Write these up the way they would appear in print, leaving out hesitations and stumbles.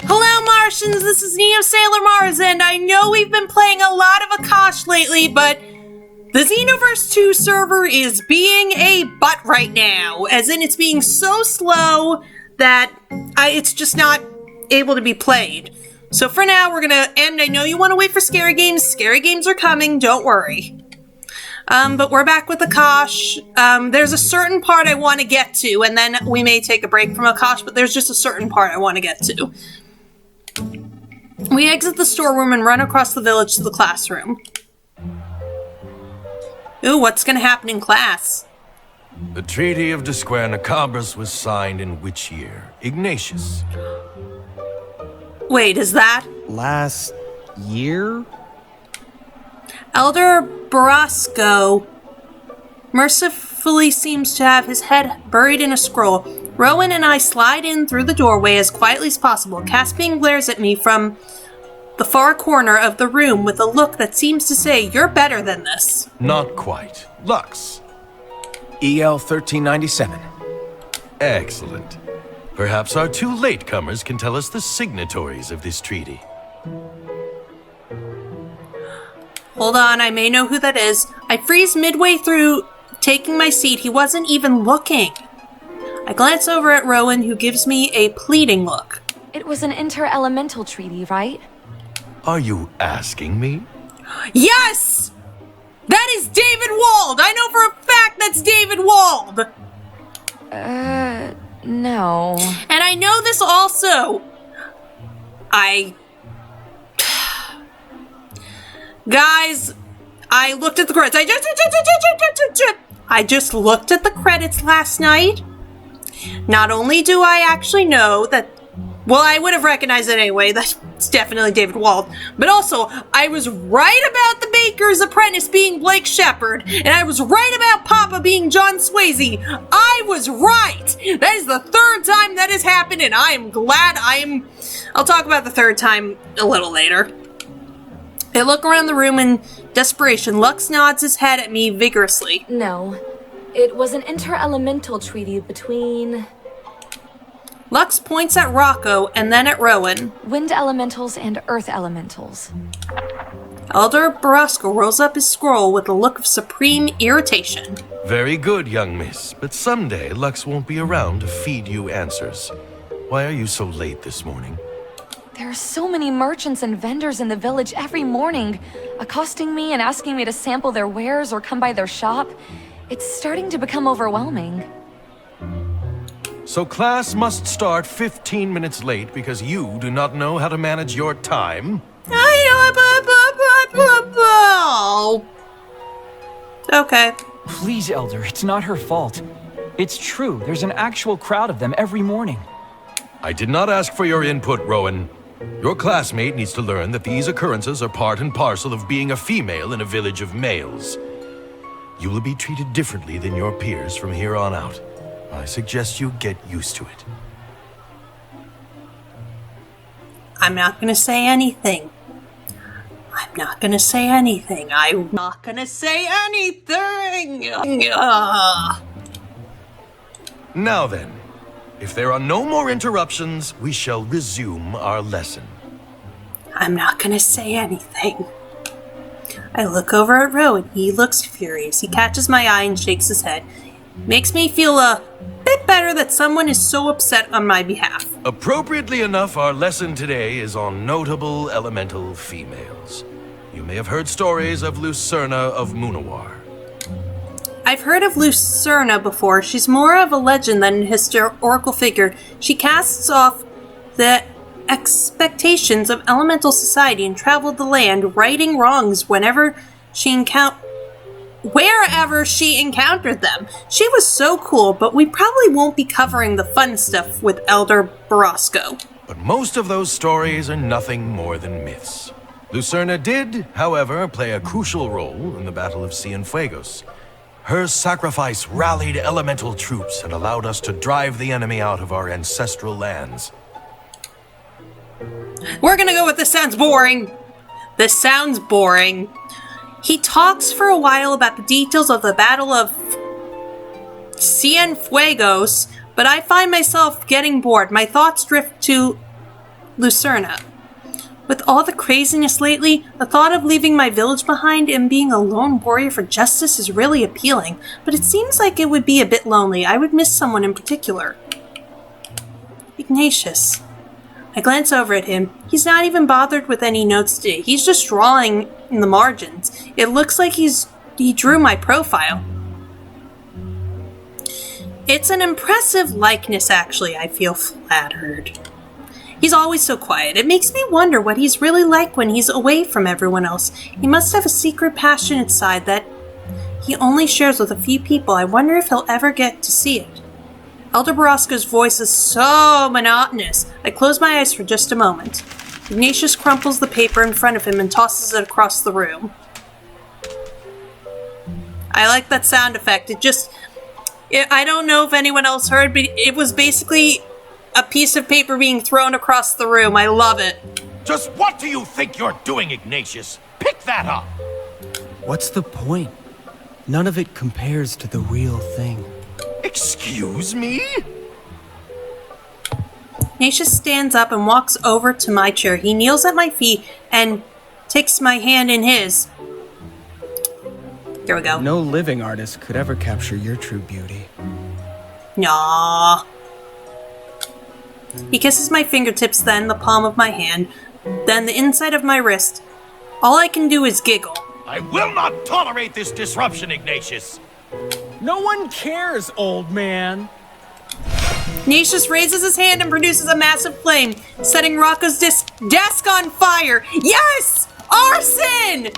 Hello, Martians! This is Neo Sailor Mars, and I know we've been playing a lot of Akash lately, but the Xenoverse 2 server is being a butt right now, as in it's being so slow that it's just not able to be played. So for now, we're gonna end. I know you want to wait for scary games. Scary games are coming, don't worry. But we're back with Akash. There's a certain part I want to get to, and then we may take a break from Akash, but there's just a certain part I want to get to. We exit the storeroom and run across the village to the classroom. Ooh, what's gonna happen in class? The Treaty of Disquare-Nacabras was signed in which year? Ignatius. Wait, is that? Last year? Elder Barasco mercifully seems to have his head buried in a scroll. Rowan and I slide in through the doorway as quietly as possible. Caspian glares at me from the far corner of the room with a look that seems to say, "You're better than this." Not quite. Lux. EL 1397. Excellent. Perhaps our two latecomers can tell us the signatories of this treaty. Hold on, I may know who that is. I freeze midway through taking my seat. He wasn't even looking. I glance over at Rowan, who gives me a pleading look. It was an interelemental treaty, right? Are you asking me? Yes! That is David Wald! I know for a fact that's David Wald! No. And I know this also. Guys, I looked at the credits. I just looked at the credits last night. Not only do I actually know that, well, I would have recognized it anyway, that's definitely David Wald, but also, I was right about the baker's apprentice being Blake Shepard, and I was right about Papa being John Swayze. I was right! That is the third time that has happened, and I am glad I'll talk about the third time a little later. I look around the room in desperation. Lux nods his head at me vigorously. No. It was an interelemental treaty between Lux points at Rocco and then at Rowan. wind elementals and earth elementals. Elder Barasco rolls up his scroll with a look of supreme irritation. Very good, young miss, but someday Lux won't be around to feed you answers. Why are you so late this morning? There are so many merchants and vendors in the village every morning, accosting me and asking me to sample their wares or come by their shop. It's starting to become overwhelming. So class must start 15 minutes late because you do not know how to manage your time? Okay. Please, Elder, it's not her fault. It's true, there's an actual crowd of them every morning. I did not ask for your input, Rowan. Your classmate needs to learn that these occurrences are part and parcel of being a female in a village of males. You will be treated differently than your peers from here on out. I suggest you get used to it. I'm not gonna say anything. I'm not gonna say anything. Now then, if there are no more interruptions, we shall resume our lesson. I'm not gonna say anything. I look over at Rowan. He looks furious. He catches my eye and shakes his head. Makes me feel a bit better that someone is so upset on my behalf. Appropriately enough, our lesson today is on notable elemental females. You may have heard stories of Lucerna of Munawar. I've heard of Lucerna before. She's more of a legend than a historical figure. She casts off the expectations of elemental society and traveled the land, righting wrongs wherever she encountered them. She was so cool, but we probably won't be covering the fun stuff with Elder Barasco. But most of those stories are nothing more than myths. Lucerna did, however, play a crucial role in the Battle of Cienfuegos. Her sacrifice rallied elemental troops and allowed us to drive the enemy out of our ancestral lands. We're gonna go with this sounds boring. This sounds boring. He talks for a while about the details of the Battle of Cienfuegos, but I find myself getting bored. My thoughts drift to Lucerna. With all the craziness lately, the thought of leaving my village behind and being a lone warrior for justice is really appealing, but it seems like it would be a bit lonely. I would miss someone in particular. Ignatius. I glance over at him. He's not even bothered with any notes today. He's just drawing in the margins. It looks like he drew my profile. It's an impressive likeness, actually. I feel flattered. He's always so quiet. It makes me wonder what he's really like when he's away from everyone else. He must have a secret, passionate side that he only shares with a few people. I wonder if he'll ever get to see it. Elder Borrasco's voice is so monotonous. I close my eyes for just a moment. Ignatius crumples the paper in front of him and tosses it across the room. I like that sound effect. I don't know if anyone else heard, but it was basically a piece of paper being thrown across the room. I love it. Just what do you think you're doing, Ignatius? Pick that up! What's the point? None of it compares to the real thing. Excuse me? Ignatius stands up and walks over to my chair. He kneels at my feet and takes my hand in his. There we go. No living artist could ever capture your true beauty. Nah. He kisses my fingertips, then the palm of my hand, then the inside of my wrist. All I can do is giggle. I will not tolerate this disruption, Ignatius! No one cares, old man. Ignatius raises his hand and produces a massive flame, setting Rocco's desk on fire. Yes! Arson!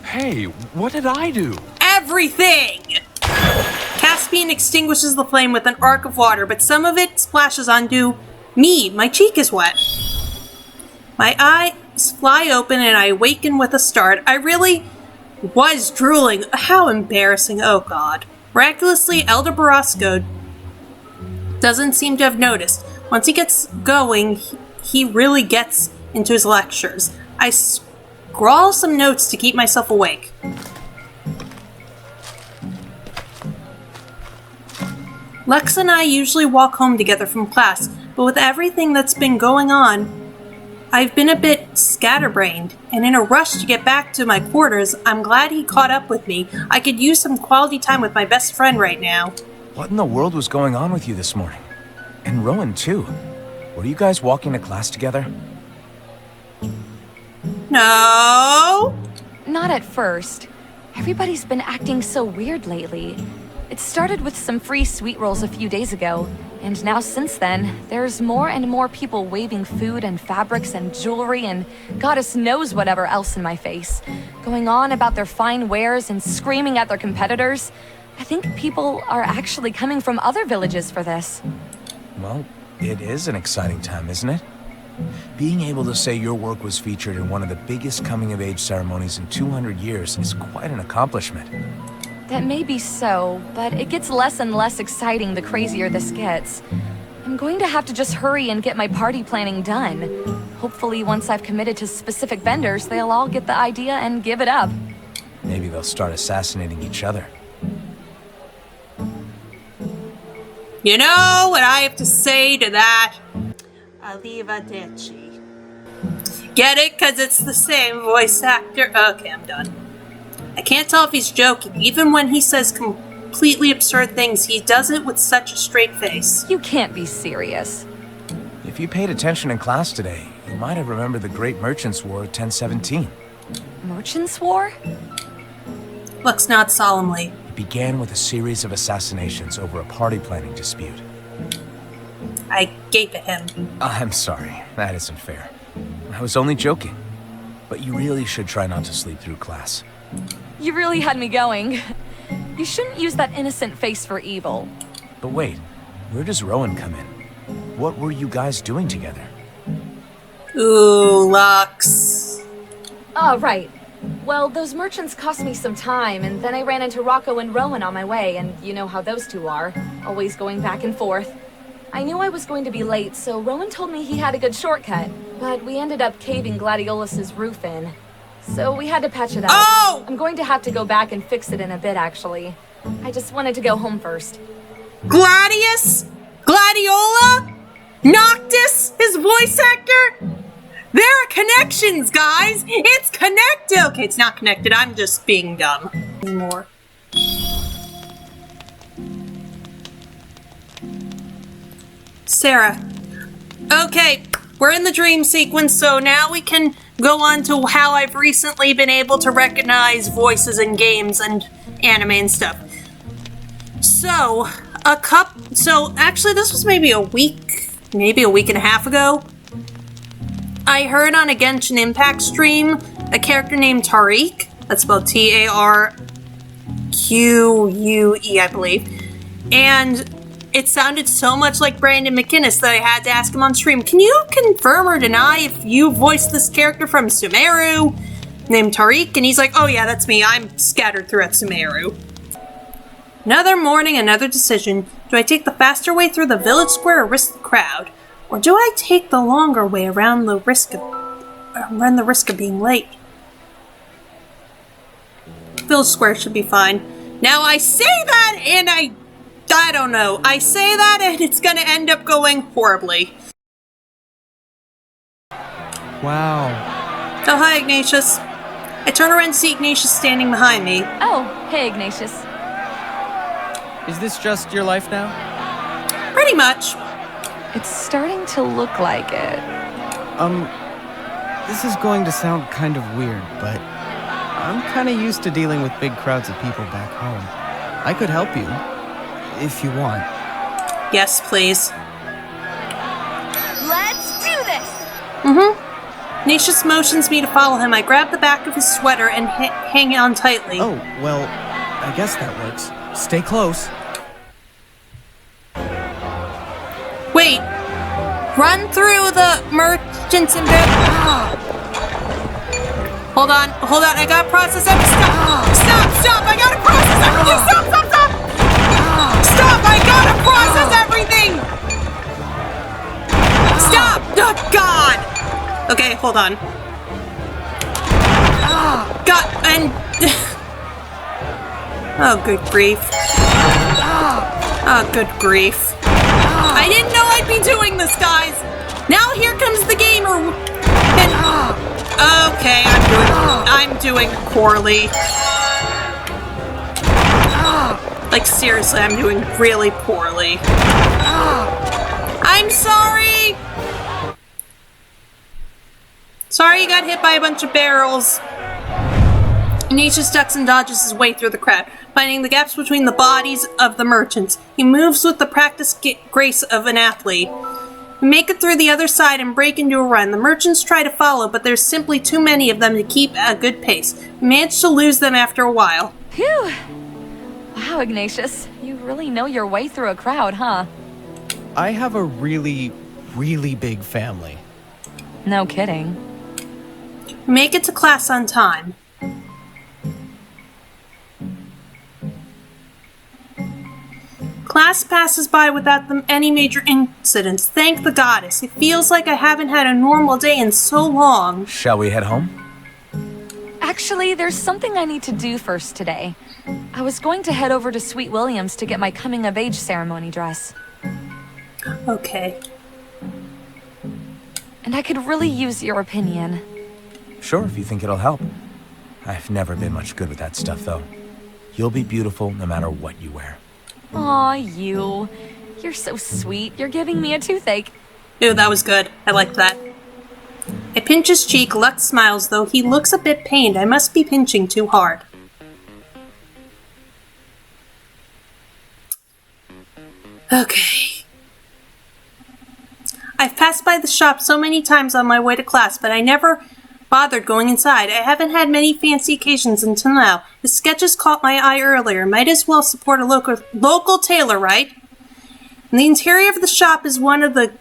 Hey, what did I do? Everything! Caspian extinguishes the flame with an arc of water, but some of it splashes onto me. My cheek is wet. My eyes fly open and I awaken with a start. I really was drooling. How embarrassing. Oh god. Miraculously, Elder Borrasco doesn't seem to have noticed. Once he gets going, he really gets into his lectures. I scrawl some notes to keep myself awake. Lex and I usually walk home together from class, but with everything that's been going on, I've been a bit scatterbrained, and in a rush to get back to my quarters, I'm glad he caught up with me. I could use some quality time with my best friend right now. What in the world was going on with you this morning? And Rowan, too. Were you guys walking to class together? No! Not at first. Everybody's been acting so weird lately. It started with some free sweet rolls a few days ago, and now since then, there's more and more people waving food and fabrics and jewelry and goddess knows whatever else in my face, going on about their fine wares and screaming at their competitors. I think people are actually coming from other villages for this. Well, it is an exciting time, isn't it? Being able to say your work was featured in one of the biggest coming-of-age ceremonies in 200 years is quite an accomplishment. That may be so, but it gets less and less exciting the crazier this gets. I'm going to have to just hurry and get my party planning done. Hopefully, once I've committed to specific vendors, they'll all get the idea and give it up. Maybe they'll start assassinating each other. You know what I have to say to that? Arrivederci. Get it? Because it's the same voice actor. Okay, I'm done. I can't tell if he's joking. Even when he says completely absurd things, he does it with such a straight face. You can't be serious. If you paid attention in class today, you might have remembered the Great Merchants' War of 1017. Merchants' War? Looks not solemnly. It began with a series of assassinations over a party planning dispute. I gape at him. I'm sorry, that isn't fair. I was only joking. But you really should try not to sleep through class. You really had me going. You shouldn't use that innocent face for evil. But wait, where does Rowan come in? What were you guys doing together? Ooh, Lux. Oh, right. Well, those merchants cost me some time, and then I ran into Rocco and Rowan on my way, and you know how those two are, always going back and forth. I knew I was going to be late, so Rowan told me he had a good shortcut, but we ended up caving Gladiolus's roof in. So we had to patch it up. Oh! I'm going to have to go back and fix it in a bit, actually. I just wanted to go home first. Gladius? Gladiola? Noctis, his voice actor? There are connections, guys! It's connected! Okay, it's not connected, I'm just being dumb. More. Sarah. Okay, we're in the dream sequence, so now we can go on to how I've recently been able to recognize voices in games and anime and stuff. So, actually this was maybe a week and a half ago. I heard on a Genshin Impact stream a character named Tariq, that's spelled T-A-R-Q-U-E, I believe, and it sounded so much like Brandon McInnes that I had to ask him on stream, can you confirm or deny if you voiced this character from Sumeru named Tariq? And he's like, oh yeah, that's me, I'm scattered throughout Sumeru. Another morning, another decision. Do I take the faster way through the village square or risk the crowd? Or do I take the longer way around the risk of being late? Village Square should be fine. Now I say that and I don't know. I say that and it's gonna end up going horribly. Wow. Oh, hi, Ignatius. I turn around and see Ignatius standing behind me. Oh, hey, Ignatius. Is this just your life now? Pretty much. It's starting to look like it. This is going to sound kind of weird, but I'm kind of used to dealing with big crowds of people back home. I could help you, if you want. Yes, please. Let's do this! Ignatius motions me to follow him. I grab the back of his sweater and hang on tightly. Oh, well, I guess that works. Stay close. Wait. Run through the merchants and Hold on, I gotta process everything. Stop, I gotta process everything. Stop, I gotta process everything. Stop, oh God. Okay, hold on. God, and oh, good grief. Oh, good grief. I didn't know I'd be doing this, guys. Now here comes the gamer. And, okay, I'm doing poorly. Like, seriously, I'm doing really poorly. I'm sorry. Sorry you got hit by a bunch of barrels. Ignatius ducks and dodges his way through the crowd, finding the gaps between the bodies of the merchants. He moves with the practiced grace of an athlete. We make it through the other side and break into a run. The merchants try to follow, but there's simply too many of them to keep a good pace. We manage to lose them after a while. Phew! Wow, Ignatius, you really know your way through a crowd, huh? I have a really, really big family. No kidding. We make it to class on time. Class passes by without any major incidents. Thank the goddess. It feels like I haven't had a normal day in so long. Shall we head home? Actually, there's something I need to do first today. I was going to head over to Sweet William's to get my coming-of-age ceremony dress. Okay. And I could really use your opinion. Sure, if you think it'll help. I've never been much good with that stuff, though. You'll be beautiful no matter what you wear. Aw, you. You're so sweet. You're giving me a toothache. Ew, that was good. I liked that. I pinch his cheek. Lux smiles, though he looks a bit pained. I must be pinching too hard. Okay. I've passed by the shop so many times on my way to class, but I never bothered going inside. I haven't had many fancy occasions until now. The sketches caught my eye earlier. Might as well support a local tailor, right? And the interior of the shop is one of the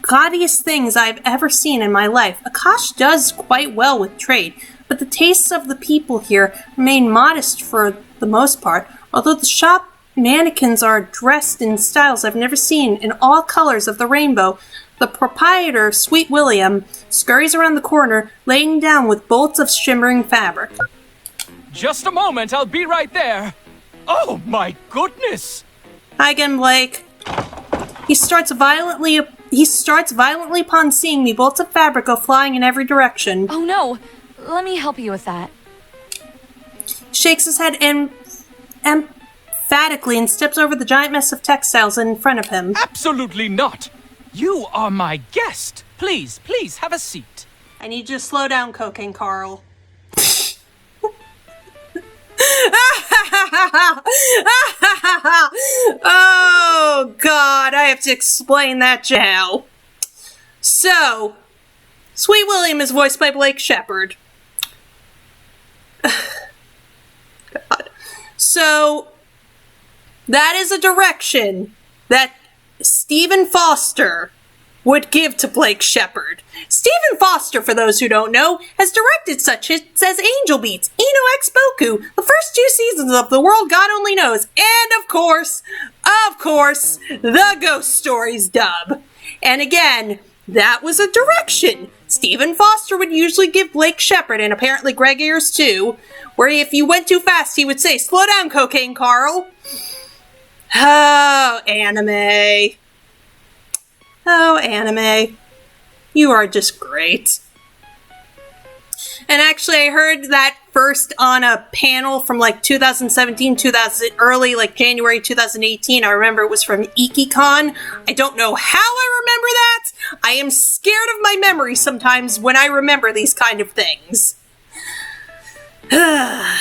gaudiest things I've ever seen in my life. Akash does quite well with trade, but the tastes of the people here remain modest for the most part, although the shop mannequins are dressed in styles I've never seen in all colors of the rainbow. The proprietor, Sweet William, scurries around the corner, laying down with bolts of shimmering fabric. Just a moment, I'll be right there. Oh my goodness! Hi again, Blake. He starts violently upon seeing me. Bolts of fabric go flying in every direction. Oh no! Let me help you with that. Shakes his head emphatically and steps over the giant mess of textiles in front of him. Absolutely not! You are my guest! Please, please, have a seat. I need you to slow down, Cocaine Carl. Oh, God, I have to explain that now. So, Sweet William is voiced by Blake Shepard. God. So, that is a direction that Stephen Foster would give to Blake Shepard. Stephen Foster, for those who don't know, has directed such hits as Angel Beats, Eno X Boku, the first 2 seasons of The World God Only Knows, and of course, the Ghost Stories dub. And again, that was a direction Stephen Foster would usually give Blake Shepard, and apparently Greg Ayers too, where if you went too fast, he would say, "Slow down, Cocaine Carl." Oh, anime. Oh, anime. You are just great. And actually, I heard that first on a panel from like 2017, early like January 2018. I remember it was from IkiCon. I don't know how I remember that. I am scared of my memory sometimes when I remember these kind of things. But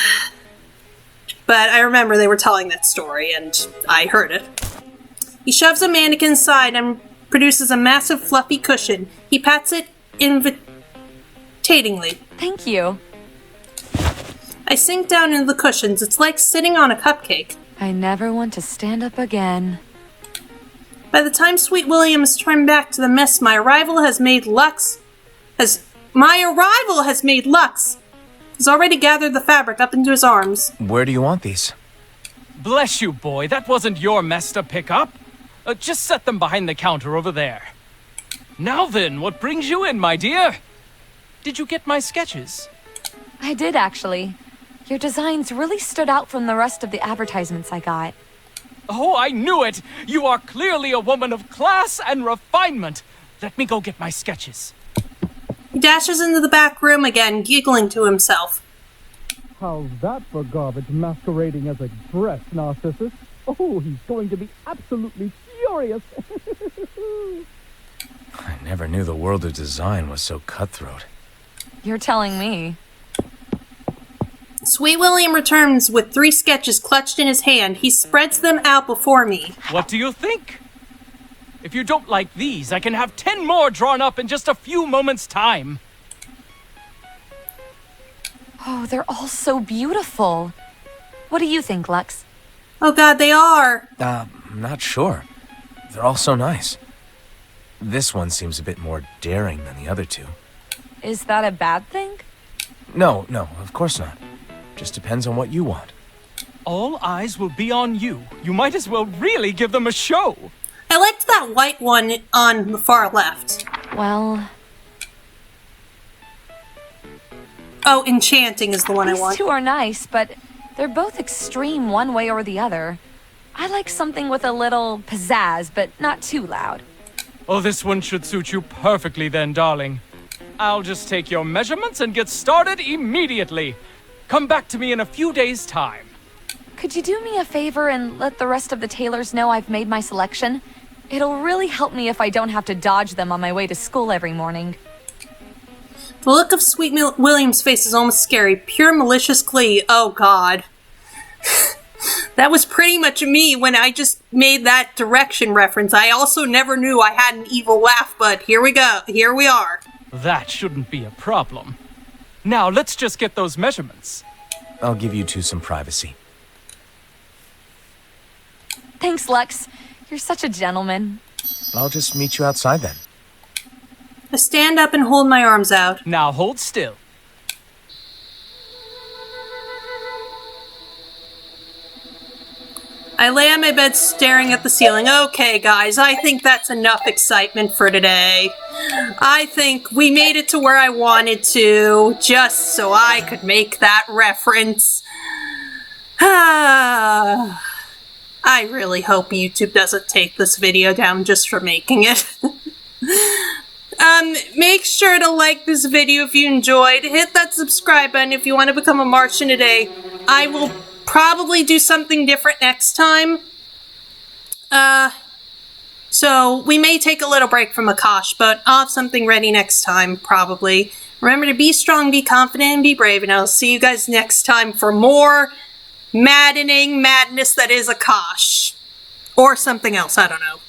I remember they were telling that story, and I heard it. He shoves a mannequin aside and produces a massive fluffy cushion. He pats it invitatingly. Thank you. I sink down into the cushions. It's like sitting on a cupcake. I never want to stand up again. By the time Sweet William is turned back to the mess, my arrival has made Lux has already gathered the fabric up into his arms. Where do you want these? Bless you, boy. That wasn't your mess to pick up. Just set them behind the counter over there. Now then, what brings you in, my dear? Did you get my sketches? I did, actually. Your designs really stood out from the rest of the advertisements I got. Oh, I knew it! You are clearly a woman of class and refinement. Let me go get my sketches. He dashes into the back room again, giggling to himself. How's that for garbage masquerading as a dress, Narcissus? Oh, he's going to be absolutely furious. I never knew the world of design was so cutthroat. You're telling me. Sweet William returns with 3 sketches clutched in his hand. He spreads them out before me. What do you think? If you don't like these, I can have 10 more drawn up in just a few moments' time. Oh, they're all so beautiful. What do you think, Lux? Oh God, they are. I'm not sure. They're all so nice. This one seems a bit more daring than the other 2. Is that a bad thing? No, of course not. Just depends on what you want. All eyes will be on you. You might as well really give them a show. I liked that white one on the far left. Well, Oh, Enchanting is the one I these want. 2 are nice, but they're both extreme one way or the other. I like something with a little pizzazz, but not too loud. Oh, this one should suit you perfectly then, darling. I'll just take your measurements and get started immediately. Come back to me in a few days' time. Could you do me a favor and let the rest of the tailors know I've made my selection? It'll really help me if I don't have to dodge them on my way to school every morning. The look of Sweet William's face is almost scary. Pure malicious glee. Oh God. That was pretty much me when I just made that direction reference. I also never knew I had an evil laugh, but here we go. Here we are. That shouldn't be a problem. Now, let's just get those measurements. I'll give you 2 some privacy. Thanks, Lux. You're such a gentleman. I'll just meet you outside then. I stand up and hold my arms out. Now hold still. I lay on my bed staring at the ceiling. Okay, guys, I think that's enough excitement for today. I think we made it to where I wanted to, just so I could make that reference. I I really hope YouTube doesn't take this video down just for making it. Make sure to like this video if you enjoyed. Hit that subscribe button if you want to become a Martian today. I will probably do something different next time. So we may take a little break from Akash, but I'll have something ready next time, probably. Remember to be strong, be confident, and be brave, and I'll see you guys next time for more maddening madness that is Akash. Or something else, I don't know.